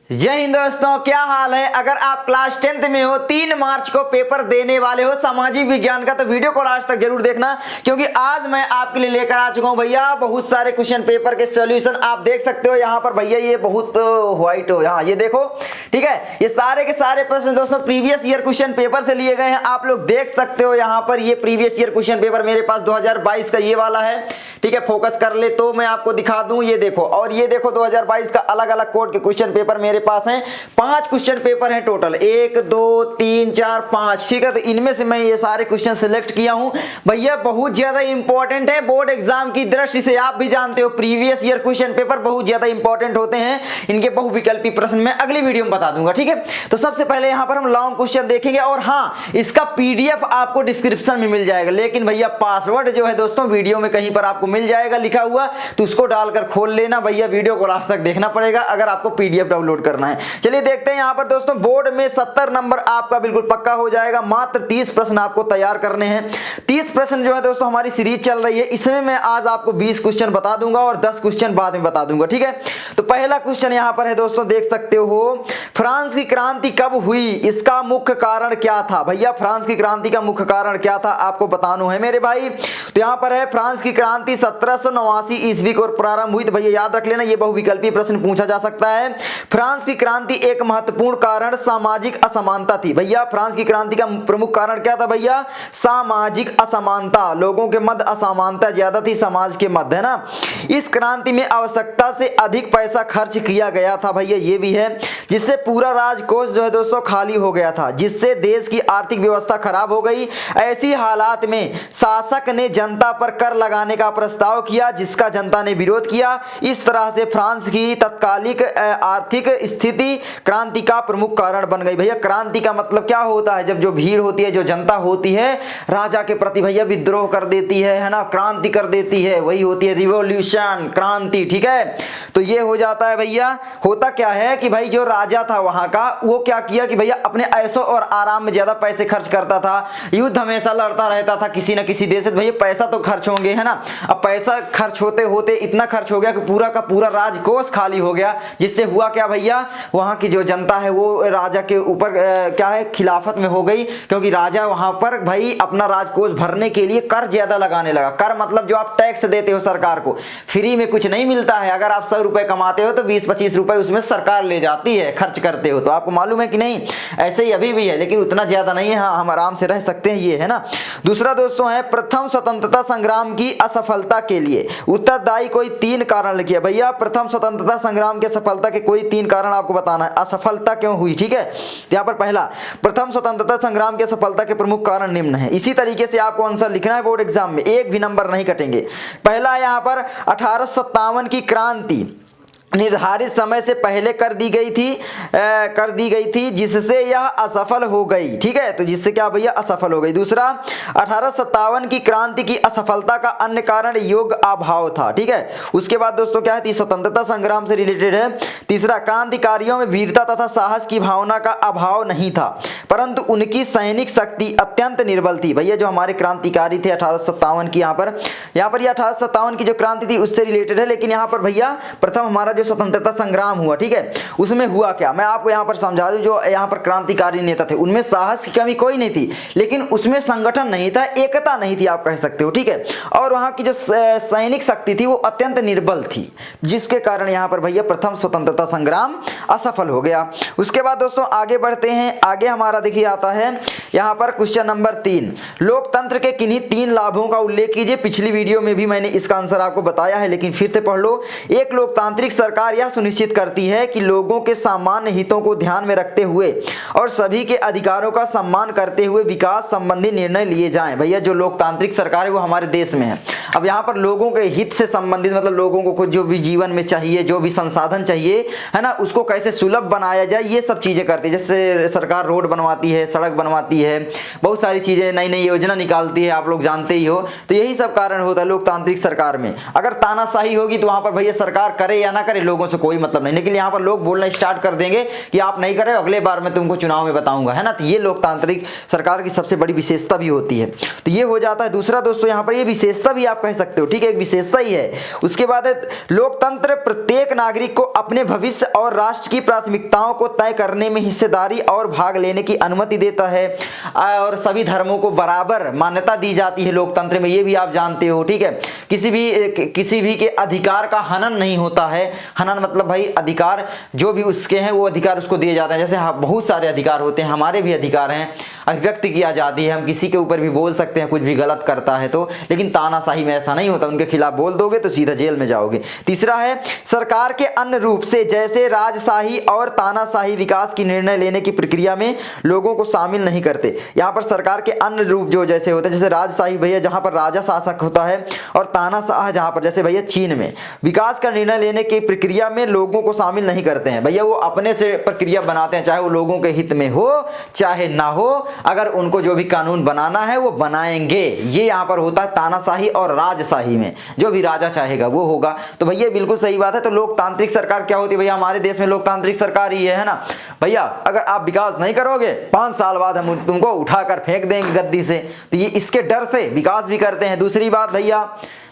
जय हिंद दोस्तों, क्या हाल है। अगर आप क्लास 10th में हो, 3 मार्च को पेपर देने वाले हो सामाजिक विज्ञान का, तो वीडियो को लास्ट तक जरूर देखना, क्योंकि आज मैं आपके लिए लेकर आ चुका हूं भैया बहुत सारे क्वेश्चन पेपर के सॉल्यूशन। आप देख सकते हो यहाँ पर भैया, ये बहुत व्हाइट हो, हाँ ये देखो, ठीक है। ये सारे के सारे प्रश्न दोस्तों प्रीवियस ईयर क्वेश्चन पेपर से लिए गए हैं। आप लोग देख सकते हो यहाँ पर, ये प्रीवियस ईयर क्वेश्चन पेपर मेरे पास 2022 का ये वाला है, ठीक है। फोकस कर ले तो मैं आपको दिखा दूं, ये देखो, और ये देखो 2022 का अलग अलग कोड के क्वेश्चन पेपर मेरे पास हैं। 5 क्वेश्चन पेपर हैं टोटल, 1 2 3 4 5, ठीक है। तो इनमें से मैं ये सारे क्वेश्चन सिलेक्ट किया हूं भैया, बहुत ज्यादा इंपॉर्टेंट है बोर्ड एग्जाम की दृष्टि से। आप भी जानते हो प्रीवियस ईयर क्वेश्चन पेपर बहुत ज्यादा इंपॉर्टेंट होते हैं, इनके बहुविकल्पी प्रश्न मैं अगली वीडियो में बता दूंगा, ठीक है। तो सबसे पहले यहां पर हम लॉन्ग क्वेश्चन देखेंगे, और हाँ, इसका पीडीएफ आपको डिस्क्रिप्शन में मिल जाएगा, लेकिन भैया पासवर्ड जो है दोस्तों वीडियो में कहीं पर आपको मिल जाएगा लिखा हुआ, तो उसको डालकर खोल लेना भैया। वीडियो को लास्ट तक देखना पड़ेगा अगर आपको पीडीएफ डाउनलोड करना है। चलिए देखते हैं यहाँ पर दोस्तों, बोर्ड में 70 नंबर आपका बिल्कुल पक्का हो जाएगा। मात्र 30 प्रश्न आपको तैयार करने हैं। 30 प्रश्न जो है दोस्तों हमारी सीरीज चल रही है, इसमें मैं आज आपको 20 क्वेश्चन बता दूंगा और 10 क्वेश्चन बाद में बता दूंगा, ठीक है। तो पहला क्वेश्चन यहाँ पर है दोस्तों, देख सकते हो, फ्रांस की क्रांति कब हुई, इसका मुख्य कारण क्या था। भैया फ्रांस की क्रांति का मुख्य कारण क्या था आपको बताना है मेरे भाई। तो यहाँ पर है, फ्रांस की क्रांति 1789 ईस्वी को प्रारंभ हुई। तो भैया याद रख लेना, ये बहुविकल्पी प्रश्न पूछा जा सकता है। फ्रांस की क्रांति एक महत्वपूर्ण कारण सामाजिक असमानता थी। भैया फ्रांस की क्रांति का प्रमुख कारण क्या था भैया, सामाजिक असमानता, लोगों के मध्य असमानता ज्यादा थी समाज के मध्य, है ना। इस क्रांति में आवश्यकता से अधिक पैसा खर्च किया गया था भैया, ये भी है, जिससे पूरा राजकोष जो है दोस्तों खाली हो गया था, जिससे देश की आर्थिक व्यवस्था खराब हो गई। ऐसी हालात में शासक ने जनता पर कर लगाने का प्रस्ताव किया, जिसका जनता ने विरोध किया। इस तरह से फ्रांस की तत्कालिक आर्थिक स्थिति क्रांति का प्रमुख कारण बन गई। भैया क्रांति का मतलब क्या होता है, जब जो भीड़ होती है, जो जनता होती है, राजा के प्रति भैया विद्रोह कर देती है ना, क्रांति कर देती है, वही होती है रिवॉल्यूशन, क्रांति, ठीक है। तो ये हो जाता है भैया। होता क्या है कि भाई जो राजा था वहां का, वो क्या किया कि भैया अपने ऐशो और आराम में ज्यादा पैसे खर्च करता था, युद्ध हमेशा लड़ता रहता था किसी न किसी देश से। भैया पैसा तो खर्च होंगे, है ना। अब पैसा खर्च होते होते इतना खर्च हो गया कि पूरा का पूरा राजकोष खाली हो गया, जिससे हुआ क्या भैया, वहां की जो जनता है वो राजा के ऊपर क्या है, खिलाफत में हो गई, क्योंकि राजा वहां पर भाई अपना राजकोष भरने के लिए कर ज्यादा लगाने लगा। कर मतलब जो आप टैक्स देते हो सरकार को, फ्री में कुछ नहीं मिलता है। अगर आप 100 रुपए कमाते हो तो 20-25 रुपए उसमें सरकार ले जाती है, खर्च करते हो तो। आपको मालूम है कि नहीं, ऐसे ही अभी भी है, लेकिन उतना ज्यादा नहीं है। हाँ, हम आराम से रह सकते हैं, ये है ना। दूसरा दोस्तों है, प्रथम स्वतंत्रता संग्राम की असफलता के लिए उत्तरदायी कोई 3 कारण लिखिए। भैया प्रथम स्वतंत्रता संग्राम के सफलता के कोई 3 कारण आपको बताना है, असफलता क्यों हुई, ठीक है। तो यहाँ पर पहला, प्रथम स्वतंत्रता संग्राम के सफलता के प्रमुख कारण निम्न है। इसी तरीके से आपको आंसर लिखना है बोर्ड एग्जाम में, एक भी नंबर नहीं कटेंगे। पहला है यहाँ पर 1857 की क्रांति निर्धारित समय से पहले कर दी गई थी, जिससे यह असफल हो गई, ठीक है। तो जिससे क्या भैया, असफल हो गई। दूसरा, 1857 की क्रांति की असफलता का अन्य कारण योग्य अभाव था, ठीक है। उसके बाद दोस्तों क्या है, स्वतंत्रता संग्राम से रिलेटेड है। तीसरा, क्रांतिकारियों में वीरता तथा साहस की भावना का अभाव नहीं था, परंतु उनकी सैनिक शक्ति अत्यंत निर्बल थी। भैया जो हमारे क्रांतिकारी थे 1857 की, यहाँ पर ये 1857 की जो क्रांति थी उससे रिलेटेड है। लेकिन यहाँ पर भैया प्रथम हमारा जो स्वतंत्रता संग्राम हुआ, ठीक है, उसमें हुआ क्या, मैं आपको यहाँ पर समझा दूं। जो यहाँ पर क्रांतिकारी नेता थे उनमें साहस की कमी कोई नहीं थी, लेकिन उसमें संगठन नहीं था, एकता नहीं थी, आप कह सकते हो, ठीक है। और वहां की जो सैनिक शक्ति थी वो अत्यंत निर्बल थी, जिसके कारण यहाँ पर भैया प्रथम स्वतंत्रता संग्राम असफल हो गया। उसके बाद दोस्तों आगे बढ़ते हैं। आगे हमारा देखिए आता है यहाँ पर क्वेश्चन नंबर 3, लोकतंत्र के किन्हीं 3 लाभों का उल्लेख कीजिए। पिछली वीडियो में भी मैंने इसका आंसर आपको बताया है, लेकिन फिर से पढ़ लो। एक लोकतांत्रिक सरकार यह सुनिश्चित करती है कि लोगों के सामान्य हितों को ध्यान में रखते हुए और सभी के अधिकारों का सम्मान करते हुए विकास संबंधी निर्णय लिए जाएं। भैया जो लोकतांत्रिक सरकार है वो हमारे देश में है। अब यहाँ पर लोगों के हित से संबंधित मतलब लोगों को जो भी जीवन में चाहिए, जो भी संसाधन चाहिए, है ना, उसको कैसे सुलभ बनाया जाए, ये सब चीजें करती है। जैसे सरकार रोड बनवाती बनवाती है, सड़क बनवाती है, बहुत सारी चीज़ें नई नई योजना निकालती है, आप लोग जानते ही हो। तो यही सब कारण होता है लोकतांत्रिक सरकार में। अगर तानाशाही होगी तो वहाँ पर भैया सरकार करे या ना करे लोगों से कोई मतलब नहीं, लेकिन यहाँ पर लोग बोलना स्टार्ट कर देंगे कि आप नहीं करे, अगले बार मैं तुमको चुनाव में बताऊंगा, है ना। तो ये लोकतांत्रिक सरकार की सबसे बड़ी विशेषता भी होती है। तो ये हो जाता है। दूसरा दोस्तों यहाँ पर ये विशेषता भी आप कह सकते हो, ठीक है, एक विशेषता ही है। उसके बाद लोकतंत्र प्रत्येक नागरिक को अपने भविष्य और राष्ट्र की प्राथमिकताओं को तय करने में हिस्सेदारी और भाग लेने की अनुमति देता है, और सभी धर्मों को बराबर मान्यता दी जाती है लोकतंत्र में, ये भी आप जानते हो, ठीक है। किसी भी के अधिकार का हनन नहीं होता है। हनन मतलब भाई अधिकार जो भी उसके हैं वो अधिकार उसको दिए जाते हैं। जैसे बहुत सारे अधिकार होते हैं, हमारे भी अधिकार हैं, अभिव्यक्ति की आज़ादी है, हम किसी के ऊपर भी बोल सकते हैं कुछ भी गलत करता है तो, लेकिन तानाशाही में ऐसा नहीं होता, उनके खिलाफ बोल दोगे तो सीधा जेल में जाओगे। तीसरा है सरकार के अन्य रूप से जैसे राजशाही और तानाशाही विकास की निर्णय लेने की प्रक्रिया में लोगों को शामिल नहीं करते। यहाँ पर सरकार के अन्य रूप जो जैसे होते हैं, जैसे राजशाही भैया जहाँ पर राजा शासक होता है, और तानाशाह जहाँ पर जैसे भैया चीन में विकास का निर्णय लेने की प्रक्रिया में लोगों को शामिल नहीं करते हैं। भैया वो अपने से प्रक्रिया बनाते हैं, चाहे वो लोगों के हित में हो चाहे ना हो, अगर उनको जो भी कानून बनाना है वो बनाएंगे। ये यहाँ पर होता है तानाशाही और राजशाही में, जो भी राजा चाहेगा वो होगा। तो भैया बिल्कुल सही बात है। तो लोकतांत्रिक सरकार क्या होती है भैया, हमारे देश में लोकतांत्रिक सरकार ही है ना भैया। अगर आप विकास नहीं करोगे 5 साल बाद हम तुमको उठाकर फेंक देंगे गद्दी से, तो ये इसके डर से विकास भी करते हैं। दूसरी बात भैया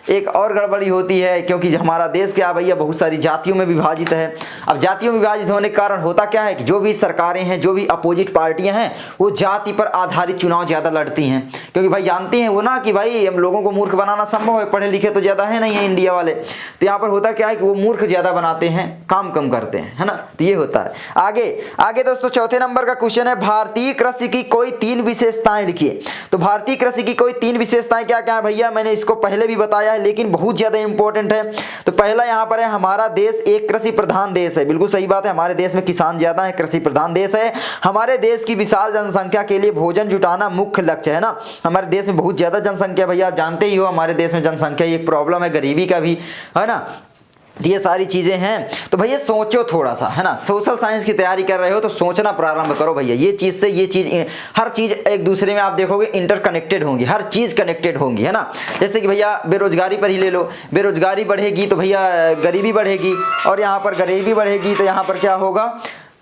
एक और गड़बड़ी होती है, क्योंकि हमारा देश क्या भैया बहुत सारी जातियों में विभाजित है। अब जातियों में विभाजित होने के कारण होता क्या है कि जो भी सरकारें हैं, जो भी अपोजिट पार्टियां हैं, वो जाति पर आधारित चुनाव ज़्यादा लड़ती हैं, क्योंकि भाई जानती हैं वो ना कि भाई हम लोगों को मूर्ख बनाना संभव है, पढ़े लिखे तो ज़्यादा है नहीं है इंडिया वाले। तो यहाँ पर होता क्या है कि वो मूर्ख ज़्यादा बनाते हैं, काम कम करते हैं, है ना। तो ये होता है। आगे दोस्तों चौथे नंबर का क्वेश्चन है, भारतीय कृषि की कोई 3 विशेषताएं लिखिए। तो भारतीय कृषि की कोई 3 विशेषताएं क्या क्या है भैया, मैंने इसको पहले भी बताया, लेकिन बहुत ज्यादा इंपॉर्टेंट है। तो पहला यहां पर है, हमारा देश एक कृषि प्रधान देश है। बिल्कुल सही बात है, हमारे देश में किसान ज्यादा है, कृषि प्रधान देश है। हमारे देश की विशाल जनसंख्या के लिए भोजन जुटाना मुख्य लक्ष्य है ना। हमारे देश में बहुत ज्यादा जनसंख्या, भैया आप जानते ही हो हमारे देश में जनसंख्या एक प्रॉब्लम है, गरीबी का भी है ना। ये सारी चीज़ें हैं। तो भैया सोचो थोड़ा सा, है ना। सोशल साइंस की तैयारी कर रहे हो तो सोचना प्रारंभ करो भैया। ये चीज़ से ये चीज़, हर चीज़ एक दूसरे में आप देखोगे इंटरकनेक्टेड होंगी, हर चीज़ कनेक्टेड होंगी, है ना। जैसे कि भैया बेरोजगारी पर ही ले लो, बेरोजगारी बढ़ेगी तो भैया गरीबी बढ़ेगी, और यहाँ पर गरीबी बढ़ेगी तो यहाँ पर क्या होगा,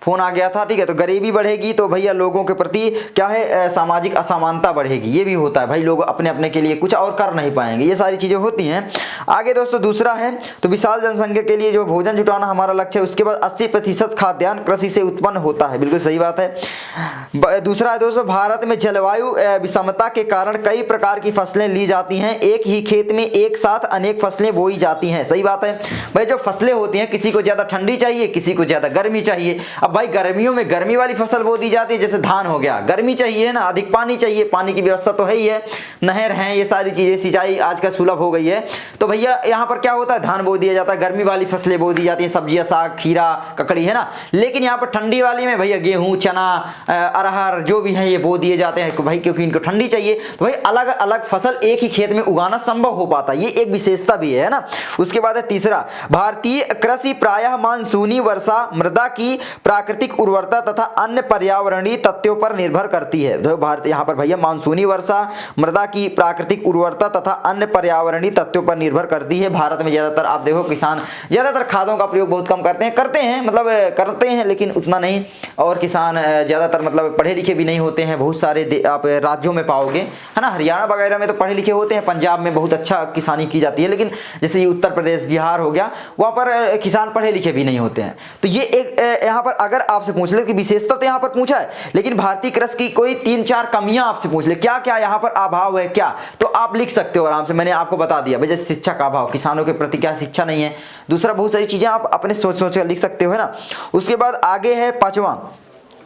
फोन आ गया था, ठीक है। तो गरीबी बढ़ेगी तो भैया लोगों के प्रति क्या है, सामाजिक असमानता बढ़ेगी। ये भी होता है भाई, लोग अपने अपने के लिए कुछ और कर नहीं पाएंगे, ये सारी चीज़ें होती हैं। आगे दोस्तों दूसरा है, तो विशाल जनसंख्या के लिए जो भोजन जुटाना हमारा लक्ष्य है। उसके बाद 80% खाद्यान्न कृषि से उत्पन्न होता है। बिल्कुल सही बात है। दूसरा है दोस्तों, भारत में जलवायु विषमता के कारण कई प्रकार की फसलें ली जाती हैं। एक ही खेत में एक साथ अनेक फसलें बोई जाती हैं। सही बात है भाई। जो फसलें होती हैं, किसी को ज़्यादा ठंडी चाहिए, किसी को ज़्यादा गर्मी चाहिए। अब भाई गर्मियों में गर्मी वाली फसल बो दी जाती है, जैसे धान हो गया, गर्मी चाहिए ना, अधिक पानी चाहिए, पानी की व्यवस्था तो है ही है, नहर है, ये सारी चीज़ें, सिंचाई आजकल सुलभ हो गई है। तो भैया यहाँ पर क्या होता है, धान बो दिया जाता है, गर्मी वाली फसलें बो दी जाती हैं, सब्जियाँ, साग, खीरा, ककड़ी, है ना। लेकिन यहाँ पर ठंडी वाली में भैया गेहूँ, चना, अरहर जो भी है ये बो दिए जाते हैं भाई, क्योंकि इनको ठंडी चाहिए। तो भाई अलग अलग फसल एक ही खेत में उगाना संभव हो पाता है, ये एक विशेषता भी है ना। उसके बाद है तीसरा, भारतीय कृषि प्रायः मानसूनी वर्षा, मृदा की प्राकृतिक उर्वरता तथा अन्य पर्यावरणीय तथ्यों पर निर्भर करती है। तो भारत यहाँ पर भैया मानसूनी वर्षा, मृदा की प्राकृतिक उर्वरता तथा अन्य पर्यावरणीय तथ्यों पर निर्भर करती है। भारत में ज्यादातर आप देखो किसान ज्यादातर खादों का प्रयोग बहुत कम करते हैं लेकिन उतना नहीं। और किसान ज्यादातर मतलब पढ़े लिखे भी नहीं होते हैं, बहुत सारे आप राज्यों में पाओगे, है ना। हरियाणा वगैरह में तो पढ़े लिखे होते हैं, पंजाब में बहुत अच्छा किसानी की जाती है, लेकिन जैसे ये उत्तर प्रदेश, बिहार हो गया, वहाँ पर किसान पढ़े लिखे भी नहीं होते हैं। तो ये एक यहाँ पर अगर आपसे पूछ ले कि विशेषता तो यहाँ पर पूछा है, लेकिन भारतीय कृषि की कोई 3-4 कमियां आपसे पूछ ले, क्या क्या यहाँ पर अभाव है क्या, तो आप लिख सकते हो आराम से। मैंने आपको बता दिया भाई, जैसे शिक्षा का अभाव, किसानों के प्रति क्या शिक्षा नहीं है। दूसरा बहुत सारी चीजें आप अपने सोच कर लिख सकते हो, है ना। उसके बाद आगे है 5वां,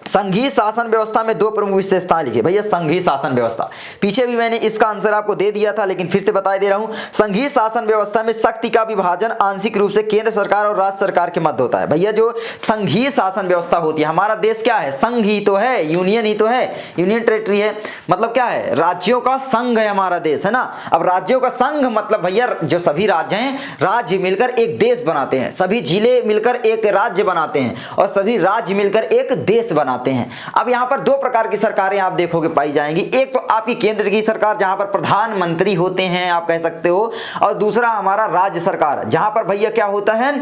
संघीय शासन व्यवस्था में 2 प्रमुख विशेषताएं लिखिए। भैया संघीय शासन व्यवस्था, पीछे भी मैंने इसका आंसर आपको दे दिया था, लेकिन फिर से बता दे रहा हूं। संघीय शासन व्यवस्था में शक्ति का विभाजन आंशिक रूप से केंद्र सरकार और राज्य सरकार के मध्य होता है। भैया जो संघीय शासन व्यवस्था होती है, हमारा देश क्या है, संघ ही तो है, यूनियन ही तो है, यूनियन टेरिटरी है, मतलब क्या है, राज्यों का संघ है हमारा देश, है ना। अब राज्यों का संघ मतलब भैया जो सभी राज्य हैं, राज्य मिलकर एक देश बनाते हैं, सभी जिले मिलकर एक राज्य बनाते हैं, और सभी राज्य मिलकर एक देश बनाते हैं। आते हैं। अब यहाँ पर दो प्रकार की सरकारें आप देखोगे पाई जाएंगी, एक तो आपकी केंद्र की सरकार जहां पर प्रधानमंत्री होते हैं आप कह सकते हो, और दूसरा हमारा राज्य सरकार जहां पर भैया क्या होता है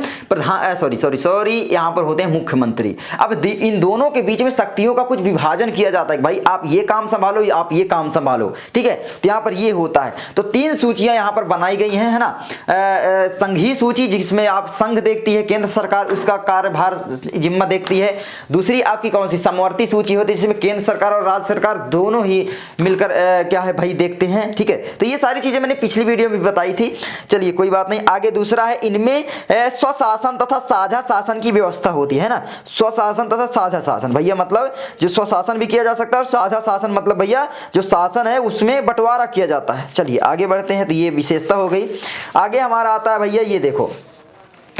यहाँ पर होते हैं मुख्यमंत्री। अब इन दोनों के बीच में शक्तियों का कुछ विभाजन किया जाता है, भाई आप ये काम संभालो, आप ये काम संभालो, ठीक है। तो यहाँ पर ये होता है। तो तीन सूचियां यहाँ पर बनाई गई हैं, है ना। संघीय सूची जिसमें आप संघ देखती है केंद्र सरकार, उसका कार्यभार जिम्मा देखती है। दूसरी आपकी कौन सी समवर्ती सूची होती है जिसमें केंद्र सरकार और राज्य सरकार दोनों ही मिलकर क्या है भाई देखते हैं, ठीक है। तो ये सारी चीजें मैंने पिछली वीडियो में बताई थी, चलिए कोई बात नहीं। आगे दूसरा है, इनमें स्वशासन तथा साझा शासन की व्यवस्था होती है ना। स्वशासन तथा साझा शासन भैया मतलब जो स्वशासन भी किया जा सकता है और साझा शासन मतलब भैया जो शासन है उसमें बंटवारा किया जाता है। चलिए आगे बढ़ते हैं। तो ये विशेषता हो गई। आगे हमारा आता है भैया, ये देखो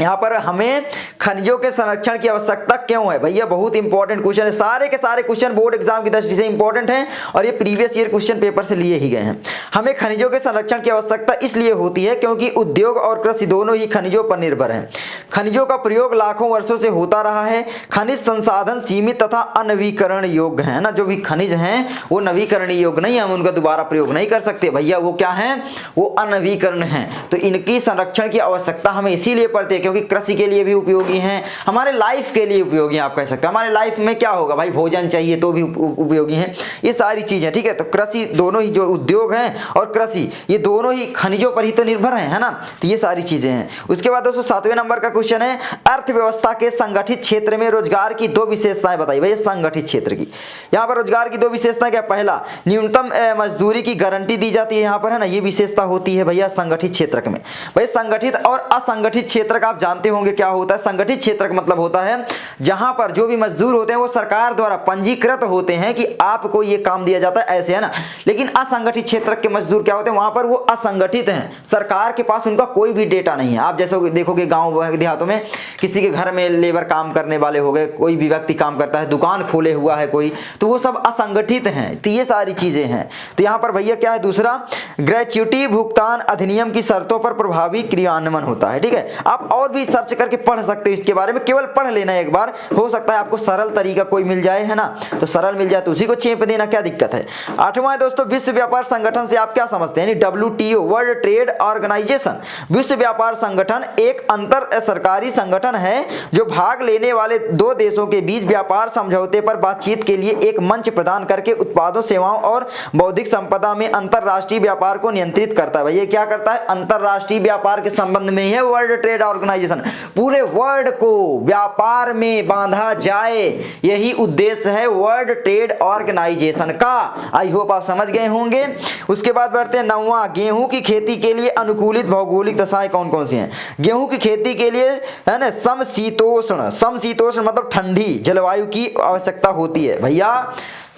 यहाँ पर हमें खनिजों के संरक्षण की आवश्यकता क्यों है भैया, बहुत इंपॉर्टेंट क्वेश्चन है। सारे के सारे क्वेश्चन बोर्ड एग्जाम की दृष्टि से इंपॉर्टेंट हैं और ये प्रीवियस ईयर क्वेश्चन पेपर से लिए ही गए हैं। हमें खनिजों के संरक्षण की आवश्यकता इसलिए होती है क्योंकि उद्योग और कृषि दोनों ही खनिजों पर निर्भर हैं। खनिजों का प्रयोग लाखों वर्षों से होता रहा है। खनिज संसाधन सीमित तथा अनवीकरण योग्य है ना। जो भी खनिज हैं वो नवीकरणीय योग्य नहीं है, हम उनका दोबारा प्रयोग नहीं कर सकते भैया, वो क्या है, वो अनवीकरण है। तो इनकी संरक्षण की आवश्यकता हमें इसीलिए पड़ती है क्योंकि कृषि के लिए भी उपयोगी हैं, हमारे लाइफ के लिए उपयोगी हैं। आप कह सकते हैं हमारे लाइफ में क्या होगा भाई, भोजन चाहिए तो भी उपयोगी हैं, ये सारी चीजें, ठीक है। तो कृषि दोनों ही जो उद्योग हैं और कृषि ये दोनों ही खनिजों पर ही तो निर्भर हैं, है ना। तो ये सारी चीजें हैं। उसके बाद दोस्तों 7वें नंबर का क्वेश्चन है, अर्थव्यवस्था के संगठित क्षेत्र में रोजगार की दो विशेषताएं बताइए भैया। संगठित क्षेत्र की यहाँ पर रोजगार की दो विशेषताएं क्या, पहला न्यूनतम मजदूरी की गारंटी दी जाती है यहाँ पर, है ना। ये विशेषता होती है भैया संगठित क्षेत्र में। भाई संगठित और असंगठित क्षेत्र का आप जानते होंगे क्या होता है। संगठित क्षेत्र का मतलब होता है जहां पर जो भी मजदूर होते हैं वो सरकार द्वारा पंजीकृत होते हैं कि आपको ये काम दिया जाता है, ऐसे, है ना। लेकिन असंगठित क्षेत्र के मजदूर क्या होते हैं, वहां पर वो असंगठित हैं, सरकार के पास उनका कोई भी डेटा नहीं है। आप जैसे देखोगे गांव देहातों में किसी के घर में लेबर काम करने वाले हो गए, कोई भी व्यक्ति काम करता है, दुकान खोले हुआ है कोई, तो वो सब असंगठित हैं। तो ये सारी चीजें हैं। तो यहाँ पर भैया क्या है, दूसरा ग्रेच्युटी भुगतान अधिनियम की शर्तों पर प्रभावी क्रियान्वयन होता है, ठीक है। आप और भी सर्च करके पढ़ सकते हो इसके बारे में, केवल पढ़ लेना एक बार, हो सकता है आपको सरल तरीका कोई मिल जाए, है ना। तो सरल मिल जाए तो उसी को चेप देना, क्या दिक्कत है। 8वां है दोस्तों, विश्व व्यापार संगठन से आप क्या समझते हैं, WTO वर्ल्ड ट्रेड ऑर्गेनाइजेशन। विश्व व्यापार संगठन एक अंतर सरकारी संगठन है जो भाग लेने वाले दो देशों के बीच व्यापार समझौते पर बातचीत के लिए एक मंच प्रदान करके उत्पादों, सेवाओं और बौद्धिक संपदा में अंतरराष्ट्रीय व्यापार को नियंत्रित करता है। ये क्या करता है, अंतरराष्ट्रीय व्यापार के संबंध में है वर्ल्ड ट्रेड ऑर्गेनाइजेशन। पूरे वर्ल्ड को व्यापार में बांधा जाए, यही उद्देश्य है वर्ल्ड ट्रेड ऑर्गेनाइजेशन का। आई होप आप समझ गए होंगे। उसके बाद बढ़ते हैं 9वां, गेहूं की खेती के लिए अनुकूलित भौगोलिक दशाएं कौन कौन सी हैं। गेहूं की खेती के लिए, है ना, समशीतोष्ण, समशीतोष्ण मतलब ठंडी जलवायु की आवश्यकता होती है भैया।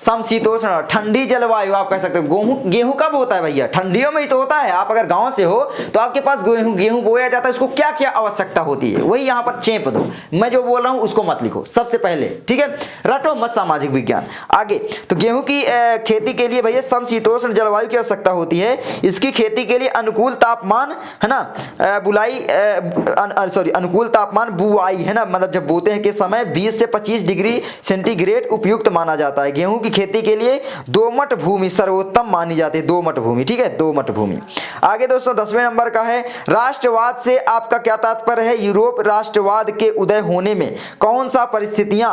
समशीतोष्ण ठंडी जलवायु आप कह सकते हो। गेहूं कब होता है भैया, ठंडियों में ही तो होता है। आप अगर गांव से हो तो आपके पास गेहूं बोया जाता है, उसको क्या क्या आवश्यकता होती है वही यहाँ पर चेप दो। मैं जो बोल रहा हूं उसको मत लिखो सबसे पहले, ठीक है, रटो मत सामाजिक विज्ञान। आगे तो गेहूं की खेती के लिए भैया समशीतोष्ण जलवायु की आवश्यकता होती है। इसकी खेती के लिए अनुकूल तापमान, है ना, अनुकूल तापमान बुआई, है ना, मतलब जब बोते हैं के समय 20 से 25 डिग्री सेंटीग्रेड उपयुक्त माना जाता है। गेहूं खेती के लिए दोमट भूमि सर्वोत्तम मानी जाती है, दोमट भूमि, ठीक है, दोमट भूमि। आगे दोस्तों 10वें नंबर का है, राष्ट्रवाद से आपका क्या तात्पर्य है। यूरोप राष्ट्रवाद के उदय होने में कौन सा परिस्थितियां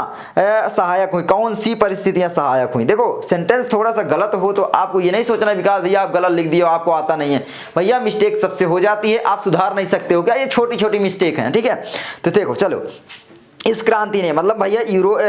सहायक हुई, कौन सी परिस्थितियां सहायक हुई। देखो सेंटेंस थोड़ा सा गलत हो तो आपको ये नहीं सोचना विकास भैया आप गलत लिख दियो, आपको आता नहीं है। भैया मिस्टेक सबसे हो जाती है, आप सुधार नहीं सकते हो क्या, ये छोटी छोटी मिस्टेक है, ठीक है। तो देखो चलो, इस क्रांति ने मतलब भैया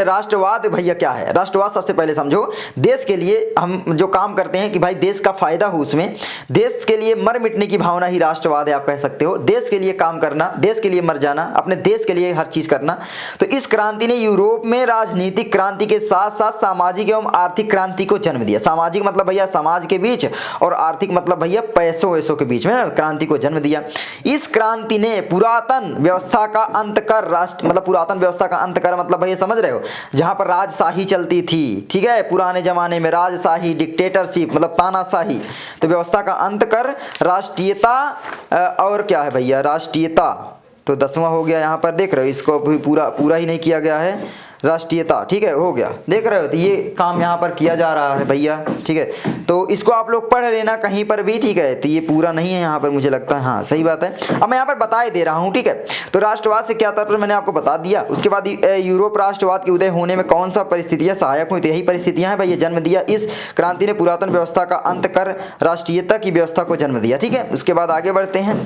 राष्ट्रवाद भैया क्या है। राष्ट्रवाद सबसे पहले समझो, देश के लिए हम जो काम करते हैं कि भाई देश का फायदा हो, उसमें देश के लिए मर मिटने की भावना ही राष्ट्रवाद है, आप कह सकते हो। देश के लिए काम करना, देश के लिए मर जाना, अपने देश के लिए हर चीज करना। तो इस क्रांति ने यूरोप में राजनीतिक क्रांति के साथ साथ सामाजिक एवं आर्थिक क्रांति को जन्म दिया। सामाजिक मतलब भैया समाज के बीच, और आर्थिक मतलब भैया पैसों वैसों के बीच में क्रांति को जन्म दिया। इस क्रांति ने पुरातन व्यवस्था का अंत कर, राष्ट्र मतलब पुरातन व्यवस्था का अंत कर मतलब भैया समझ रहे हो, जहां पर राजशाही चलती थी, ठीक है, पुराने जमाने में राजशाही, डिक्टेटरशिप मतलब तानाशाही, तो व्यवस्था का अंत कर राष्ट्रीयता, और क्या है भैया राष्ट्रीयता। तो 10वां हो गया, यहाँ पर देख रहे हो, इसको भी पूरा ही नहीं किया गया है। राष्ट्रीयता, ठीक है, हो गया। देख रहे हो, तो ये काम यहाँ पर किया जा रहा है भैया, ठीक है। तो इसको आप लोग पढ़ लेना कहीं पर भी, ठीक है। तो ये पूरा नहीं है यहाँ पर, मुझे लगता है, हाँ सही बात है। अब मैं यहाँ पर बता ही दे रहा हूँ, ठीक है। तो राष्ट्रवाद से क्या तात्पर्य मैंने आपको बता दिया। उसके बाद यूरोप राष्ट्रवाद के उदय होने में कौन सा परिस्थितियाँ सहायक हुई, तो यही परिस्थितियाँ हैं भैया, जन्म दिया। इस क्रांति ने पुरातन व्यवस्था का अंत कर राष्ट्रीयता की व्यवस्था को जन्म दिया, ठीक है। उसके बाद आगे बढ़ते हैं।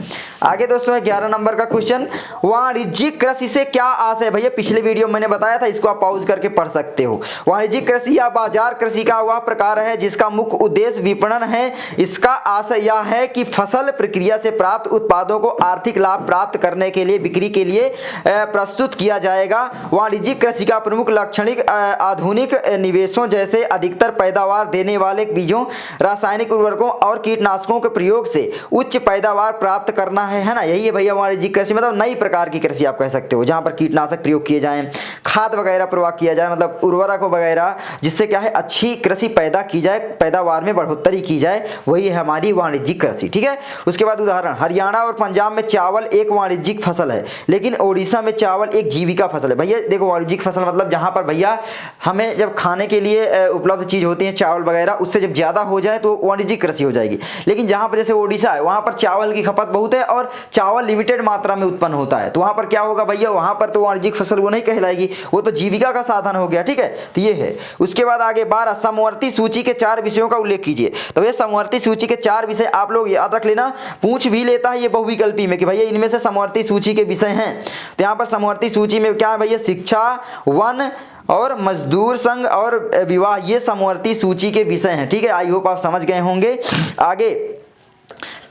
आगे दोस्तों 11 नंबर का क्वेश्चन, वाणिज्यिक कृषि से क्या आशय है भैया। पिछले वीडियो मैंने बताया था, इसको आप पॉज करके पढ़ सकते हो। वाणिज्यिक कृषि या बाजार कृषि का वह प्रकार है जिसका मुख्य उद्देश्य विपणन है। इसका आशय यह है कि फसल प्रक्रिया से प्राप्त उत्पादों को आर्थिक लाभ प्राप्त करने के लिए बिक्री के लिए प्रस्तुत किया जाएगा। वाणिज्यिक कृषि का प्रमुख लाक्षणिक आधुनिक निवेशों जैसे अधिकतर पैदावार देने वाले बीजों, रासायनिक उर्वरकों और कीटनाशकों के प्रयोग से उच्च पैदावार प्राप्त करना है ना। यही है भैया वाणिज्यिक कृषि, मतलब नई प्रकार की कृषि आप कह सकते हो, जहां पर कीटनाशक प्रयोग किए जाएं, खाद वगैरह प्रयोग किया जाए, मतलब उर्वरक वगैरह, जिससे क्या है अच्छी कृषि पैदा की जाए, पैदावार में बढ़ोतरी की जाए, वही है हमारी वाणिज्यिक कृषि, ठीक है। उसके बाद उदाहरण, हरियाणा और पंजाब में चावल एक वाणिज्यिक फसल है, लेकिन ओडिशा में चावल एक जीविका फसल है। भैया देखो, वाणिज्यिक फसल मतलब जहां पर भैया हमें जब खाने के लिए उपलब्ध चीज होती है चावल वगैरह, उससे जब ज्यादा हो जाए तो वाणिज्यिक कृषि हो जाएगी। लेकिन जहां पर जैसे ओडिशा है, वहां पर चावल की खपत बहुत है और चावल लिमिटेड मात्रा में उत्पन्न होता है, तो वहां पर क्या होगा भैया, वहां पर तो वाणिज्यिक फसल वो नहीं कहलाएगी, वो तो जीविका का साधन हो गया, ठीक है। तो ये है। उसके बाद आगे 12, समवर्ती सूची के 4 विषयों का उल्लेख कीजिए। तो ये समवर्ती सूची के 4 विषय आप लोग याद रख लेना, पूछ भी लेता है ये बहुविकल्पी में कि भैया इनमें से समवर्ती सूची के विषय हैं। तो यहाँ पर समवर्ती सूची में क्या है भैया, शिक्षा, वन और मजदूर संघ और विवाह, ये समवर्ती सूची के विषय हैं, ठीक है। आई होप आप समझ गए होंगे। आगे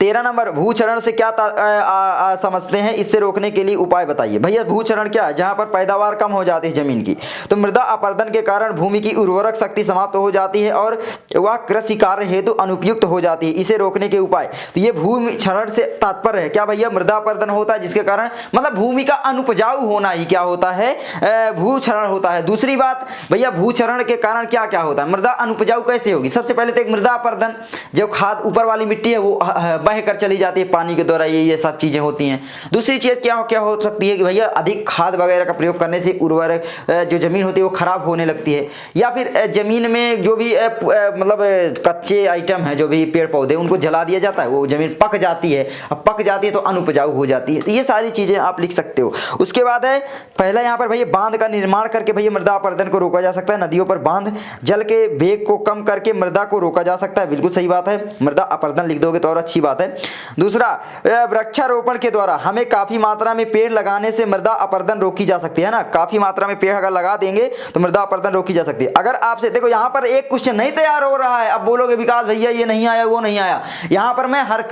13 नंबर, भूचरण से क्या समझते हैं, इससे रोकने के लिए उपाय बताइए। भैया भूचरण क्या है, जहां पर पैदावार कम हो जाती है जमीन की, तो मृदा अपरदन के कारण भूमि की उर्वरक शक्ति समाप्त हो जाती है और वह कृषि कार्य हेतु अनुपयुक्त हो जाती है। इसे रोकने के उपाय, तो ये भूचरण से तात्पर्य है क्या भैया, मृदा अपरदन होता है जिसके कारण मतलब भूमि का अनुपजाऊ होना ही क्या होता है, भूचरण होता है। दूसरी बात भैया, भूचरण के कारण क्या क्या होता है, मृदा अनुपजाऊ कैसे होगी। सबसे पहले तो एक मृदा अपरदन, जब खाद ऊपर वाली मिट्टी है वो बह कर चली जाती है पानी के द्वारा, ये सब चीजें होती हैं। दूसरी चीज क्या हो सकती है कि भैया अधिक खाद वगैरह का प्रयोग करने से उर्वरक जो जमीन होती है वो खराब होने लगती है, या फिर जमीन में जो भी मतलब कच्चे आइटम है, जो भी पेड़ पौधे, उनको जला दिया जाता है, वो जमीन पक जाती है। अब पक जाती है तो अनुपजाऊ हो जाती है। तो ये सारी चीजें आप लिख सकते हो। उसके बाद है पहला यहाँ पर भैया, बांध का निर्माण करके भैया मृदा अपरदन को रोका जा सकता है। नदियों पर बांध जल के वेग को कम करके मृदा को रोका जा सकता है, बिल्कुल सही बात है। मृदा अपरदन लिख दोगे तो और अच्छी बात है। दूसरा, वृक्षारोपण के द्वारा हमें काफी मात्रा में पेड़ लगाने से मृदा अपरदन रोकी जा सकती है ना। काफी मात्रा में पेड़ अगर लगा देंगे तो मृदा अपरदन रोकी जा सकती है। अगर आपसे देखो यहाँ पर एक क्वेश्चन नहीं तैयार हो रहा है, अब बोलोगे विकास भैया ये नहीं आया वो नहीं आया, यहाँ पर मैं हर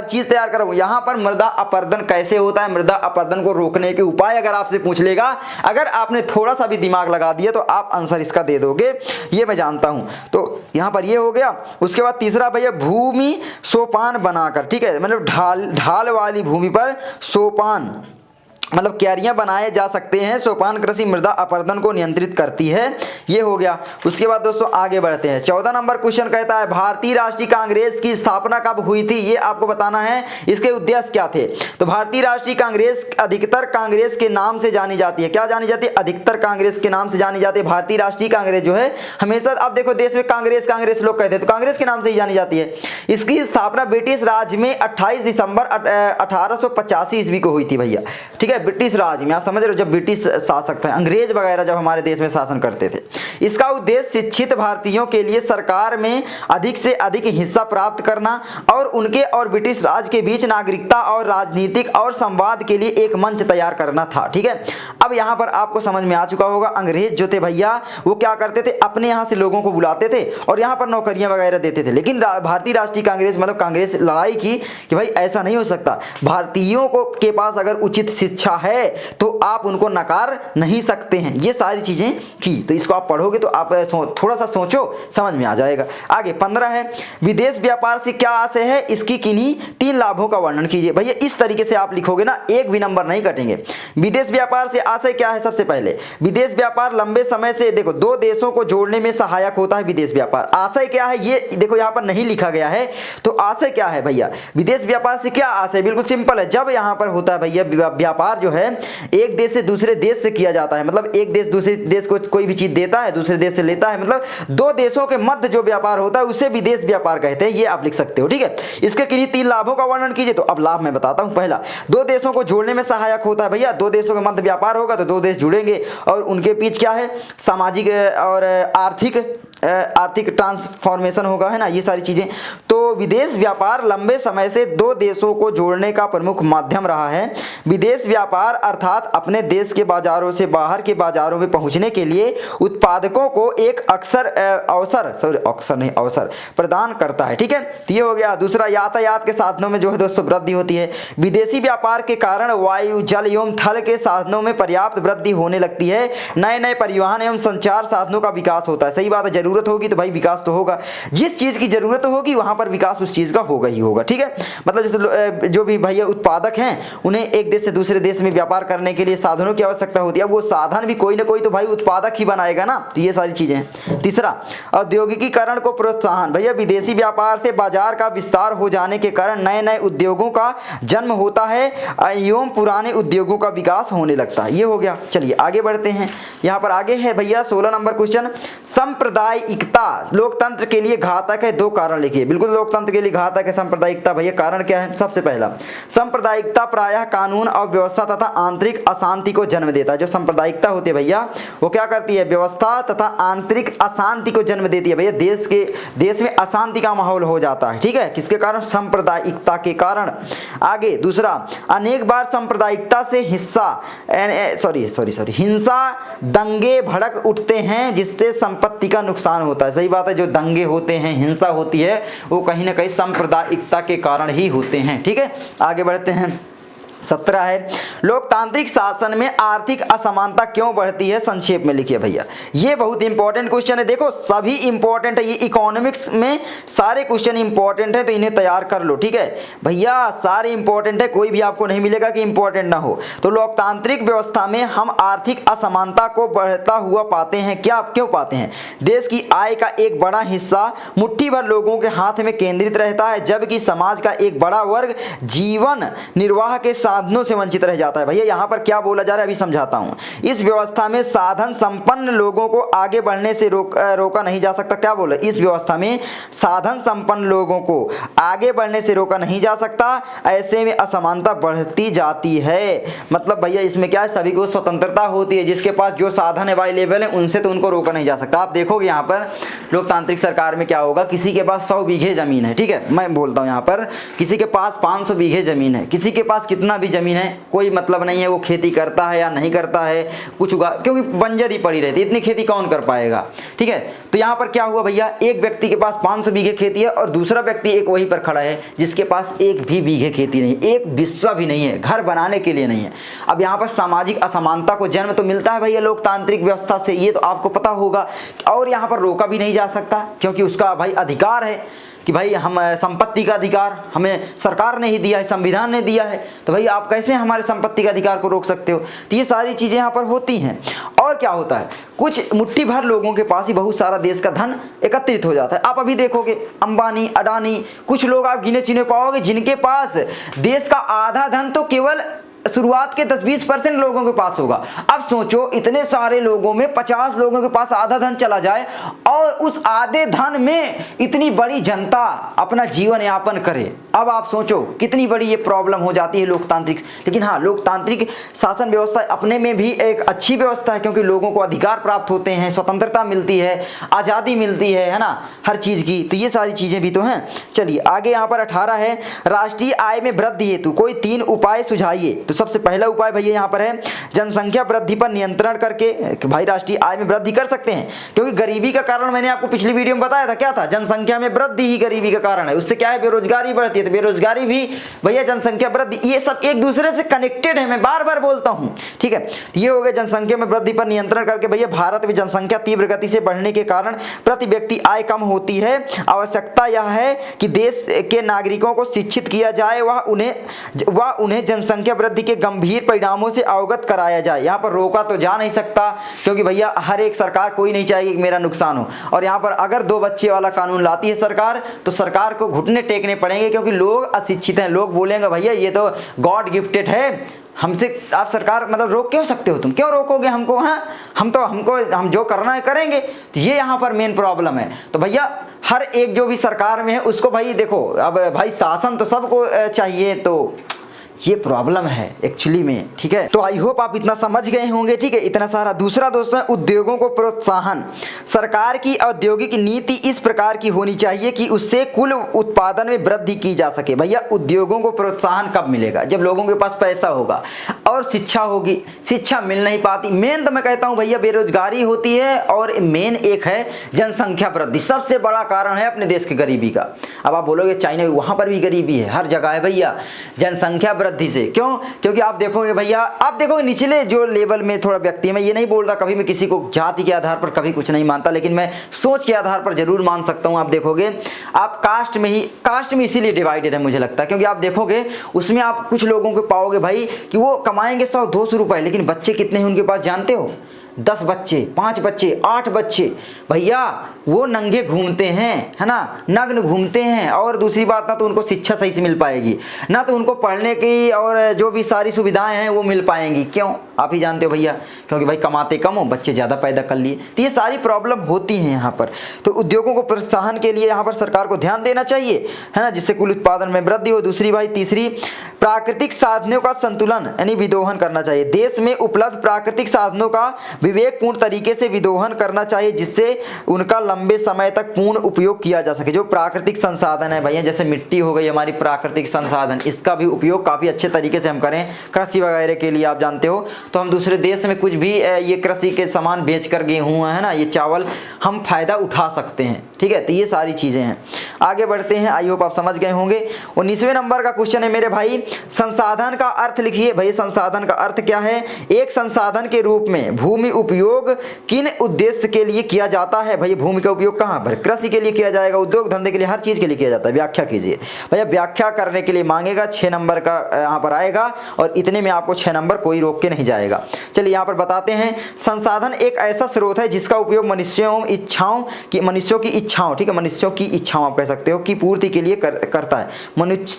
चीज तैयार करूँ। यहाँ पर मृदा अपरदन कैसे होता है, मृदा अपरदन को रोकने के उपाय अगर आपसे पूछ लेगा, अगर आपने थोड़ा सा भी दिमाग लगा दिया तो आप आंसर इसका दे दोगे, ये मैं जानता हूं। तो यहाँ पर ये हो गया। उसके बाद तीसरा भैया, भूमि सोपान बनाकर, ठीक है, मतलब ढाल वाली भूमि पर सोपान मतलब क्यारियां बनाए जा सकते हैं। सोपान कृषि मृदा अपरदन को नियंत्रित करती है, ये हो गया। उसके बाद दोस्तों आगे बढ़ते हैं। 14 नंबर क्वेश्चन कहता है, भारतीय राष्ट्रीय कांग्रेस की स्थापना कब हुई थी, ये आपको बताना है। इसके उद्देश्य क्या थे। तो भारतीय राष्ट्रीय कांग्रेस अधिकतर कांग्रेस के नाम से जानी जाती है। क्या जानी जाती है, अधिकतर कांग्रेस के नाम से जानी जाती है। भारतीय राष्ट्रीय कांग्रेस जो है हमेशा, आप देखो देश में कांग्रेस कांग्रेस लोग कहते हैं, तो कांग्रेस के नाम से ही जानी जाती है। इसकी स्थापना ब्रिटिश राज में 28 दिसंबर 1885 ईस्वी को हुई थी भैया, ठीक है। ब्रिटिश राज में, आप समझ रहे हो, जब ब्रिटिश शासक थे, अंग्रेज वगैरह जब हमारे देश में शासन करते थे। इसका उद्देश्य शिक्षित भारतीयों के लिए सरकार में अधिक से अधिक हिस्सा प्राप्त करना और उनके और ब्रिटिश राज के बीच नागरिकता और राजनीतिक और संवाद के लिए एक मंच तैयार करना था, ठीक है। अब यहाँ पर आपको समझ में आ चुका होगा, अंग्रेज जो थे भैया वो क्या करते थे, अपने यहाँ से लोगों को बुलाते थे और यहाँ पर नौकरियां वगैरह देते थे। लेकिन भारतीय राष्ट्रीय कांग्रेस मतलब कांग्रेस लड़ाई की कि भाई ऐसा नहीं हो सकता, भारतीयों को के पास अगर उचित शिक्षा है तो आप उनको नकार नहीं सकते हैं। ये सारी चीजें की, तो इसको आप पढ़ोगे तो आप थोड़ा सा सोचो, समझ में आ जाएगा। आगे 15 है, विदेश व्यापार से क्या आशय है, इसकी किन्हीं 3 लाभों का वर्णन कीजिए। भैया इस तरीके से आप लिखोगे ना, एक भी नंबर नहीं कटेंगे। विदेश व्यापार से आशय क्या है? सबसे पहले विदेश व्यापार लंबे समय से, देखो, दो देशों को जोड़ने में सहायक होता है विदेश व्यापार। आशय क्या है ये देखो यहाँ पर नहीं लिखा गया है, तो आशय क्या है भैया? विदेश व्यापार से क्या आशय? बिल्कुल सिंपल है, जब यहाँ पर होता है भैया व्यापार जो है एक देश से दूसरे देश से किया जाता है, मतलब एक देश दूसरे देश को कोई भी चीज देता है, दूसरे देश से लेता है, मतलब दो देशों के मध्य जो व्यापार होता है उसे विदेश व्यापार कहते हैं। ये आप लिख सकते हो, ठीक है। इसके किन्हीं 3 लाभों का वर्णन कीजिए। तो अब लाभ मैं बताता हूं। पहला, दो देशों को जोड़ने में सहायक होता है भैया, दो देशों के मध्य व्यापार होगा तो दो देश जुड़ेंगे और उनके बीच क्या है, सामाजिक और आर्थिक ट्रांसफॉर्मेशन होगा, है ना, ये सारी चीजें। तो विदेश व्यापार लंबे समय से दो देशों को जोड़ने का प्रमुख माध्यम रहा है। विदेश व्यापार अर्थात अपने देश के बाजारों से बाहर के बाजारों में पहुंचने के लिए उत्पादकों को एक अवसर प्रदान करता है, ठीक है। तो ये हो गया। दूसरा, यातायात के साधनों में जो है दोस्तों वृद्धि होती है। विदेशी व्यापार के कारण वायु, जल एवं थल के साधनों में पर्याप्त वृद्धि होने लगती है। नए नए परिवहन एवं संचार साधनों का विकास होता है। सही बात है, जरूरत होगी तो भाई विकास तो होगा, जिस चीज की जरूरत होगी वहां पर विकास उस चीज का होगा ही होगा, ठीक है। मतलब जैसे जो भी भैया उत्पादक हैं उन्हें एक देश से दूसरे देश में व्यापार करने के लिए साधनों की आवश्यकता होती है। अब वो साधन भी कोई ना कोई तो भाई उत्पादक ही बनाएगा ना, तो ये सारी चीजें हैं। तीसरा, औद्योगिकीकरण को प्रोत्साहन। भैया विदेशी व्यापार से बाजार का विस्तार हो जाने के कारण नए नए उद्योगों का जन्म होता है एवं पुराने उद्योगों का विकास होने लगता है। ये हो गया। चलिए आगे बढ़ते हैं। यहाँ पर आगे है भैया 16 नंबर क्वेश्चन, सांप्रदायिकता लोकतंत्र के लिए घातक है, 2 कारण लिखिए। बिल्कुल लोकतंत्र के लिए घातक है सांप्रदायिकता। भैया कारण क्या है? सबसे पहला, सांप्रदायिकता प्रायः कानून और व्यवस्था तथा आंतरिक अशांति को जन्म देता है। जो सांप्रदायिकता होती है भैया वो क्या करती है? व्यवस्था तथा आंतरिक अशांति को जन्म देती है। भैया देश में अशांति का माहौल हो जाता है, ठीक है, किसके कारण? सांप्रदायिकता के कारण। आगे दूसरा, अनेक बार सांप्रदायिकता से हिंसा दंगे भड़क उठते हैं जिससे संपत्ति का नुकसान होता है। सही बात है, जो दंगे होते हैं, हिंसा होती है, वो कहीं ना कहीं सांप्रदायिकता के कारण ही होते हैं, ठीक है। आगे बढ़ते हैं। 17 है, लोकतांत्रिक शासन में आर्थिक असमानता क्यों बढ़ती है? संक्षेप में लिखिए भैया। ये बहुत इंपॉर्टेंट क्वेश्चन है। देखो सभी इंपॉर्टेंट है, ये इकोनॉमिक्स में सारे क्वेश्चन इंपॉर्टेंट है, तो इन्हें तैयार कर लो, ठीक है भैया। सारे इंपॉर्टेंट है, कोई भी आपको नहीं मिलेगा कि इंपॉर्टेंट ना हो। तो लोकतांत्रिक व्यवस्था में हम आर्थिक असमानता को बढ़ता हुआ पाते हैं। क्यों पाते हैं? देश की आय का एक बड़ा हिस्सा मुट्ठी भर लोगों के हाथ में केंद्रित रहता है, जबकि समाज का एक बड़ा वर्ग जीवन निर्वाह के साधनों से वंचित रह जाता है। भैया यहाँ पर क्या बोला जा रहा है अभी समझाता हूँ। इस व्यवस्था में साधन संपन्न लोगों को आगे बढ़ने से रोका नहीं जा सकता। क्या बोला? इस व्यवस्था में साधन संपन्न लोगों को आगे बढ़ने से रोका नहीं जा सकता, ऐसे में असमानता बढ़ती जाती है। मतलब भैया इसमें क्या है, सभी को स्वतंत्रता होती है, जिसके पास जो साधन अवेलेबल है उनसे तो उनको रोका नहीं जा सकता। आप देखोगे यहाँ पर लोकतांत्रिक सरकार में क्या होगा, किसी के पास 100 बीघे जमीन है, ठीक है, मैं बोलता हूँ यहाँ पर किसी के पास 500 बीघे जमीन है, किसी के पास कितना भी जमीन है, कोई मतलब नहीं है वो खेती करता है या नहीं करता है, कुछ उगा, क्योंकि बंजर ही पड़ी रहती है, इतनी खेती कौन कर पाएगा, ठीक है। तो यहाँ पर क्या हुआ भैया, एक व्यक्ति के पास 500 बीघे खेती है और दूसरा व्यक्ति एक वहीं पर खड़ा है जिसके पास एक भी बीघे खेती नहीं, एक बिस्वा भी नहीं है, घर बनाने के लिए नहीं है। अब यहाँ पर सामाजिक असमानता को जन्म तो मिलता है भैया लोकतांत्रिक व्यवस्था से, ये तो आपको पता होगा। और यहाँ पर रोका भी नहीं जा सकता क्योंकि उसका भाई अधिकार है कि भाई हम संपत्ति का अधिकार हमें सरकार ने ही दिया है, संविधान ने दिया है, तो भाई आप कैसे हमारे संपत्ति के अधिकार को रोक सकते हो। तो ये सारी चीज़ें यहाँ पर होती हैं। और क्या होता है, कुछ मुट्ठी भर लोगों के पास ही बहुत सारा देश का धन एकत्रित हो जाता है। आप अभी देखोगे अंबानी, अडानी, कुछ लोग आप गिने चुने पाओगे जिनके पास देश का आधा धन तो केवल शुरुआत के 10-20% लोगों के पास होगा। अब सोचो इतने सारे लोगों में 50 लोगों के पास आधा धन चला जाए और उस आधे धन में इतनी बड़ी जनता अपना जीवन यापन करे। अब आप सोचो कितनी बड़ी ये प्रॉब्लम हो जाती है लोकतांत्रिक। लेकिन हाँ, लोकतांत्रिक शासन व्यवस्था अपने में भी एक अच्छी व्यवस्था है क्योंकि लोगों को अधिकार प्राप्त होते हैं, स्वतंत्रता मिलती है, आज़ादी मिलती है ना, हर चीज़ की। तो ये सारी चीज़ें भी तो हैं। चलिए आगे यहाँ पर 18 है, राष्ट्रीय आय में वृद्धि हेतु कोई 3 उपाय सुझाइए। तो सबसे पहला उपाय भैया यहाँ पर है जनसंख्या वृद्धि पर नियंत्रण करके भाई राष्ट्रीय आय में वृद्धि कर सकते हैं, क्योंकि गरीबी का कारण मैंने आपको पिछली वीडियो में बताया था, क्या था, जनसंख्या में वृद्धि ही गरीबी का कारण है। उससे क्या है, बेरोजगारी बढ़ती है, तो बेरोजगारी भी भैया जनसंख्या वृद्धि, ये सब एक दूसरे से कनेक्टेड है, मैं बार बार बोलता हूँ, ठीक है। ये हो गया जनसंख्या में वृद्धि पर नियंत्रण करके। भैया भारत में जनसंख्या तीव्र गति से बढ़ने के कारण प्रति व्यक्ति आय कम होती है। आवश्यकता यह है कि देश के नागरिकों को शिक्षित किया जाए, वह उन्हें जनसंख्या वृद्धि प्रति के गंभीर परिणामों से अवगत कराया जाए। यहाँ पर रोका तो जा नहीं सकता, क्योंकि भैया हर एक सरकार कोई नहीं चाहेगी कि मेरा नुकसान हो। और यहाँ पर अगर 2 बच्चे वाला कानून लाती है सरकार, तो सरकार को घुटने टेकने पड़ेंगे, क्योंकि लोग अशिक्षित हैं। लोग बोलेंगे भैया ये तो गॉड गिफ्टेड है, हमसे आप सरकार मतलब रोक क्यों सकते हो, तुम क्यों रोकोगे हमको? हाँ, हम जो करना है करेंगे। तो ये यहाँ पर मेन प्रॉब्लम है। तो भैया हर एक जो भी सरकार में है उसको भाई देखो, अब भाई शासन तो सबको चाहिए, तो ये प्रॉब्लम है एक्चुअली में। ठीक है, तो आई होप आप इतना समझ गए होंगे। ठीक है, इतना सारा। दूसरा दोस्तों, उद्योगों को प्रोत्साहन। सरकार की औद्योगिक नीति इस प्रकार की होनी चाहिए कि उससे कुल उत्पादन में वृद्धि की जा सके। भैया उद्योगों को प्रोत्साहन कब मिलेगा? जब लोगों के पास पैसा होगा और शिक्षा होगी। शिक्षा मिल नहीं पाती। मेन तो मैं कहता हूँ भैया बेरोजगारी होती है, और मेन एक है जनसंख्या वृद्धि। सबसे बड़ा कारण है अपने देश की गरीबी का। अब आप बोलोगे चाइना, वहाँ पर भी गरीबी है, हर जगह है भैया। जनसंख्या वृद्धि से क्यों? क्योंकि आप देखोगे भैया, आप देखोगे निचले जो लेवल में थोड़ा व्यक्ति है, मैं ये नहीं बोल रहा कभी मैं किसी को जाति के आधार पर कभी कुछ नहीं मानता, लेकिन मैं सोच के आधार पर जरूर मान सकता हूँ। आप देखोगे, आप कास्ट में इसीलिए डिवाइडेड है मुझे लगता है, क्योंकि आप देखोगे उसमें आप कुछ लोगों को पाओगे भाई कि वो कमाएंगे 100-200 रुपए, लेकिन बच्चे कितने हैं उनके पास जानते हो? 10 बच्चे, 5 बच्चे, 8 बच्चे। भैया वो नंगे घूमते हैं, है ना, नग्न घूमते हैं। और दूसरी बात, ना तो उनको शिक्षा सही से मिल पाएगी, ना तो उनको पढ़ने की और जो भी सारी सुविधाएं हैं वो मिल पाएंगी। क्यों? आप ही जानते हो भैया, क्योंकि भाई कमाते कम हो, बच्चे ज़्यादा पैदा कर लिए। तो ये सारी प्रॉब्लम होती हैं यहाँ पर। तो उद्योगों को प्रोत्साहन के लिए यहाँ पर सरकार को ध्यान देना चाहिए, है ना, जिससे कुल उत्पादन में वृद्धि हो। दूसरी भाई, तीसरी, प्राकृतिक साधनों का संतुलन यानी विदोहन करना चाहिए। देश में उपलब्ध प्राकृतिक साधनों का विवेकपूर्ण तरीके से विदोहन करना चाहिए, जिससे उनका लंबे समय तक पूर्ण उपयोग किया जा सके। जो प्राकृतिक संसाधन है भैया, जैसे मिट्टी हो गई हमारी प्राकृतिक संसाधन, इसका भी उपयोग काफ़ी अच्छे तरीके से हम करें कृषि वगैरह के लिए। आप जानते हो, तो हम दूसरे देश में कुछ भी ये कृषि के सामान बेच कर, गेहूँ है ना, ये चावल, हम फायदा उठा सकते हैं। ठीक है, तो ये सारी चीज़ें हैं। आगे बढ़ते हैं, आई होप आप समझ गए होंगे। 19वें नंबर का क्वेश्चन है मेरे भाई, संसाधन का अर्थ लिखिए। भाई संसाधन का अर्थ क्या है? एक संसाधन के रूप में भूमि उपयोग किन उद्देश्य के लिए किया जाता है? भाई भूमि का उपयोग कहाँ पर? कृषि के लिए किया जाएगा, उद्योग धंधे के लिए, हर चीज के लिए किया जाता है। व्याख्या कीजिए भैया। व्याख्या करने के लिए मांगेगा, 6 नंबर का यहाँ पर आएगा, और इतने में आपको 6 नंबर कोई रोक के नहीं जाएगा। चलिए यहाँ पर बताते हैं। संसाधन एक ऐसा स्रोत है जिसका उपयोग मनुष्यों की इच्छाओं, ठीक है, मनुष्यों की इच्छाओं आप कह सकते हो, की पूर्ति के लिए करता है।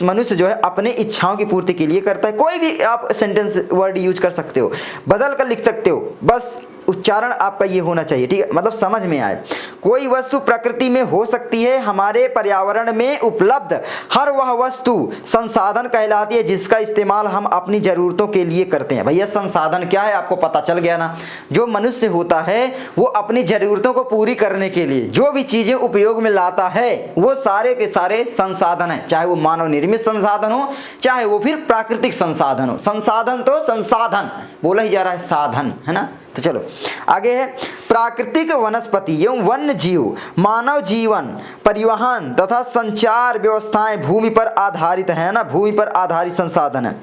मनुष्य जो है अपने इच्छाओं की पूर्ति के लिए करता है। कोई भी आप सेंटेंस वर्ड यूज कर सकते हो, बदल कर लिख सकते हो, बस उच्चारण आपका ये होना चाहिए। ठीक है, मतलब समझ में आए। कोई वस्तु प्रकृति में हो सकती है, हमारे पर्यावरण में उपलब्ध हर वह वस्तु संसाधन कहलाती है जिसका इस्तेमाल हम अपनी जरूरतों के लिए करते हैं। भैया संसाधन क्या है आपको पता चल गया ना। जो मनुष्य होता है वो अपनी जरूरतों को पूरी करने के लिए जो भी चीजें उपयोग में लाता है, वो सारे के सारे संसाधन है। चाहे वो मानव निर्मित संसाधन हो, चाहे वो फिर प्राकृतिक संसाधन हो। संसाधन तो संसाधन बोला ही जा रहा है, साधन, है ना। तो चलो आगे है, प्राकृतिक वनस्पति एवं वन्य जीव मानव जीवन, परिवहन तथा संचार व्यवस्थाएं भूमि पर आधारित है ना, भूमि पर आधारित संसाधन है।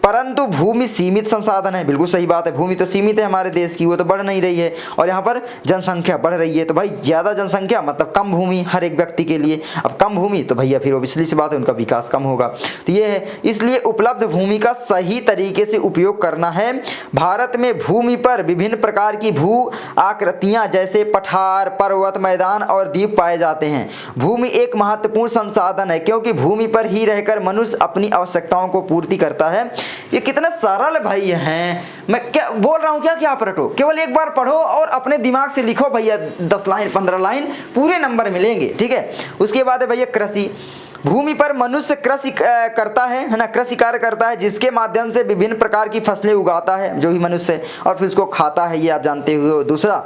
परंतु भूमि सीमित संसाधन है। बिल्कुल सही बात है, भूमि तो सीमित है हमारे देश की, वो तो बढ़ नहीं रही है। और यहाँ पर जनसंख्या बढ़ रही है, तो भाई ज्यादा जनसंख्या मतलब कम भूमि हर एक व्यक्ति के लिए। अब कम भूमि तो भैया फिर ओबियसली सी बात है उनका विकास कम होगा। तो ये है, इसलिए उपलब्ध भूमि का सही तरीके से उपयोग करना है। भारत में भूमि पर विभिन्न प्रकार की भू आकृतियां जैसे पठार, पर्वत, मैदान और द्वीप पाए जाते हैं। भूमि एक महत्वपूर्ण संसाधन है, क्योंकि भूमि पर ही रहकर मनुष्य अपनी आवश्यकताओं को पूर्ति करता है। ये कितना सरल भाई है, मैं क्या बोल रहा हूँ, क्या आप रटो, केवल एक बार पढ़ो और अपने दिमाग से लिखो भैया, 10 लाइन 15 लाइन पूरे नंबर मिलेंगे। ठीक है, उसके बाद है भैया कृषि। भूमि पर मनुष्य कृषि करता है ना, कृषि कार्य करता है, जिसके माध्यम से विभिन्न प्रकार की फसलें उगाता है जो भी मनुष्य, और फिर उसको खाता है, ये आप जानते हो। दूसरा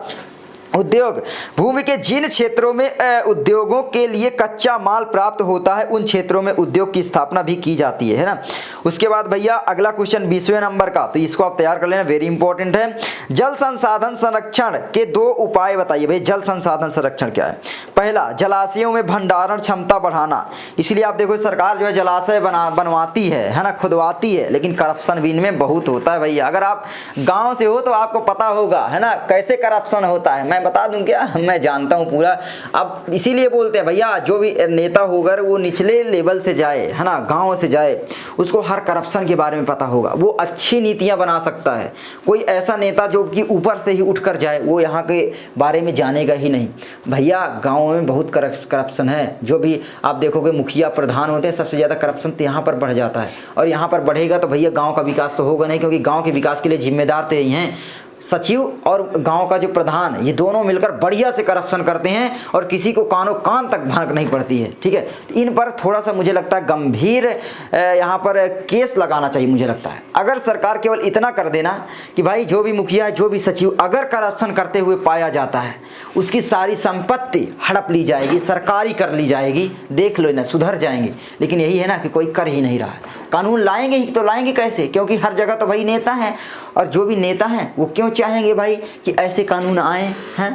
उद्योग, भूमि के जिन क्षेत्रों में उद्योगों के लिए कच्चा माल प्राप्त होता है, उन क्षेत्रों में उद्योग की स्थापना भी की जाती है ना। उसके बाद भैया अगला क्वेश्चन 20वें नंबर का, तो इसको आप तैयार कर लेना, वेरी इंपॉर्टेंट है। जल संसाधन संरक्षण के 2 उपाय बताइए। भाई जल संसाधन संरक्षण क्या है? पहला, जलाशयों में भंडारण क्षमता बढ़ाना। इसलिए आप देखो सरकार जो है जलाशय बनवाती है ना, खुदवाती है, लेकिन करप्शन भी इनमें बहुत होता है भैया। अगर आप गाँव से हो तो आपको पता होगा, है ना, कैसे करप्शन होता है। मैं बता दूं क्या, मैं जानता हूं पूरा। अब इसीलिए बोलते हैं भैया, जो भी नेता होगा वो निचले लेवल से जाए, है ना, गांव से जाए, उसको हर करप्शन के बारे में पता होगा, वो अच्छी नीतियां बना सकता है। कोई ऐसा नेता जो कि ऊपर से ही उठ कर जाए, वो यहाँ के बारे में जानेगा ही नहीं। भैया गाँव में बहुत करप्शन है, जो भी आप देखोगे मुखिया प्रधान होते हैं, सबसे ज़्यादा करप्शन तो यहाँ पर बढ़ जाता है। और यहाँ पर बढ़ेगा तो भैया गाँव का विकास तो होगा नहीं, क्योंकि गाँव के विकास के लिए जिम्मेदार तो यही हैं, सचिव और गांव का जो प्रधान, ये दोनों मिलकर बढ़िया से करप्शन करते हैं और किसी को कानो कान तक भांक नहीं पड़ती है। ठीक है, इन पर थोड़ा सा मुझे लगता है गंभीर यहाँ पर केस लगाना चाहिए। मुझे लगता है अगर सरकार केवल इतना कर देना कि भाई जो भी मुखिया, जो भी सचिव अगर करप्शन करते हुए पाया जाता है, उसकी सारी संपत्ति हड़प ली जाएगी, सरकारी कर ली जाएगी, देख लो ना, सुधर जाएंगे। लेकिन यही है ना कि कोई कर ही नहीं रहा है। कानून लाएंगे ही तो लाएंगे कैसे, क्योंकि हर जगह तो भाई नेता हैं, और जो भी नेता हैं वो क्यों चाहेंगे भाई कि ऐसे कानून आए हैं।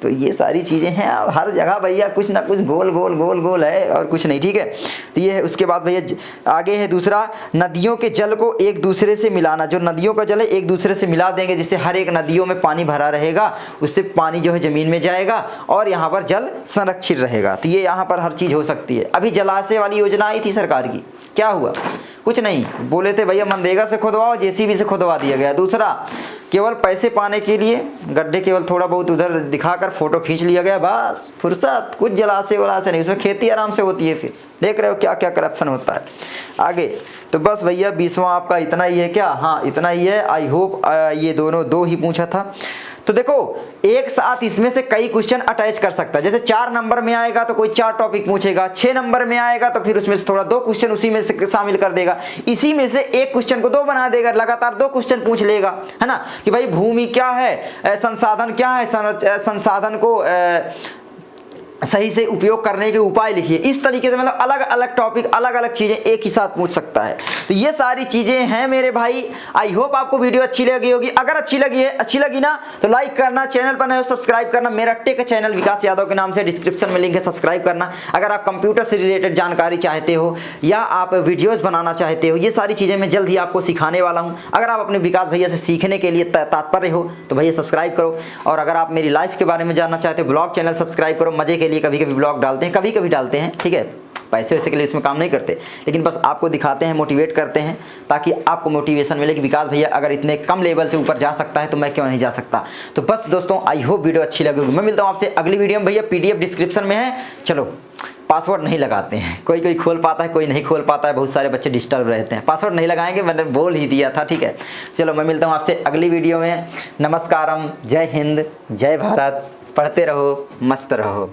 तो ये सारी चीज़ें हैं, अब हर जगह भैया कुछ ना कुछ गोल गोल गोल गोल है और कुछ नहीं। ठीक है, तो ये है। उसके बाद भैया आगे है दूसरा, नदियों के जल को एक दूसरे से मिलाना। जो नदियों का जल है एक दूसरे से मिला देंगे, जिससे हर एक नदियों में पानी भरा रहेगा, उससे पानी जो है ज़मीन में जाएगा और यहाँ पर जल संरक्षित रहेगा। तो ये यहाँ पर हर चीज़ हो सकती है। अभी जलाशय वाली योजना आई थी सरकार की, क्या हुआ? कुछ नहीं, बोले थे भैया मनरेगा से खुदवाओ, जेसीबी से खुदवा दिया गया। दूसरा, केवल पैसे पाने के लिए गड्ढे केवल थोड़ा बहुत उधर दिखाकर फोटो खींच लिया गया, बस फुर्सत, कुछ जलाशय वलाशय नहीं, उसमें खेती आराम से होती है। फिर देख रहे हो क्या क्या करप्शन होता है आगे। तो बस भैया 20वां आपका इतना ही है क्या? हाँ इतना ही है। आई होप ये दोनों दो ही पूछा था। तो देखो एक साथ इसमें से कई क्वेश्चन अटैच कर सकता है। जैसे 4 नंबर में आएगा तो कोई 4 टॉपिक पूछेगा, 6 नंबर में आएगा तो फिर उसमें से थोड़ा 2 क्वेश्चन उसी में से शामिल कर देगा, इसी में से एक क्वेश्चन को 2 बना देगा, लगातार 2 क्वेश्चन पूछ लेगा, है ना, कि भाई भूमि क्या है, संसाधन क्या है, संसाधन को सही से उपयोग करने के उपाय लिखिए। इस तरीके से मतलब अलग अलग टॉपिक, अलग अलग चीज़ें एक ही साथ पूछ सकता है। तो ये सारी चीज़ें हैं मेरे भाई। आई होप आपको वीडियो अच्छी लगी होगी। अगर अच्छी लगी ना तो लाइक करना, चैनल पर नए हो सब्सक्राइब करना। मेरा टेक चैनल विकास यादव के नाम से डिस्क्रिप्शन में लिंक है, सब्सक्राइब करना। अगर आप कंप्यूटर से रिलेटेड जानकारी चाहते हो या आप वीडियोज़ बनाना चाहते हो, ये सारी चीज़ें मैं जल्द ही आपको सिखाने वाला हूँ। अगर आप अपने विकास भैया से सीखने के लिए तात्पर्य हो तो भैया सब्सक्राइब करो। और अगर आप मेरी लाइफ के बारे में जानना चाहते हो, ब्लॉग चैनल सब्सक्राइब करो। मजे के लिए कभी कभी ब्लॉग डालते हैं, कभी कभी डालते हैं, ठीक है, पैसे वैसे के लिए इसमें काम नहीं करते, लेकिन बस आपको दिखाते हैं, मोटिवेट करते हैं, ताकि आपको मोटिवेशन मिले कि विकास भैया अगर इतने कम लेवल से ऊपर जा सकता है तो मैं क्यों नहीं जा सकता। तो बस दोस्तों आई होप वीडियो अच्छी लगेगी। मैं मिलता हूँ आपसे अगली वीडियो में। भैया PDF डिस्क्रिप्शन में है। चलो पासवर्ड नहीं लगाते हैं, कोई खोल पाता है, कोई नहीं खोल पाता है, बहुत सारे बच्चे डिस्टर्ब रहते हैं। पासवर्ड नहीं लगाएंगे, मैंने बोल ही दिया था, ठीक है। चलो मैं मिलता हूँ आपसे अगली वीडियो में। नमस्कारम, जय हिंद, जय भारत, पढ़ते रहो, मस्त रहो।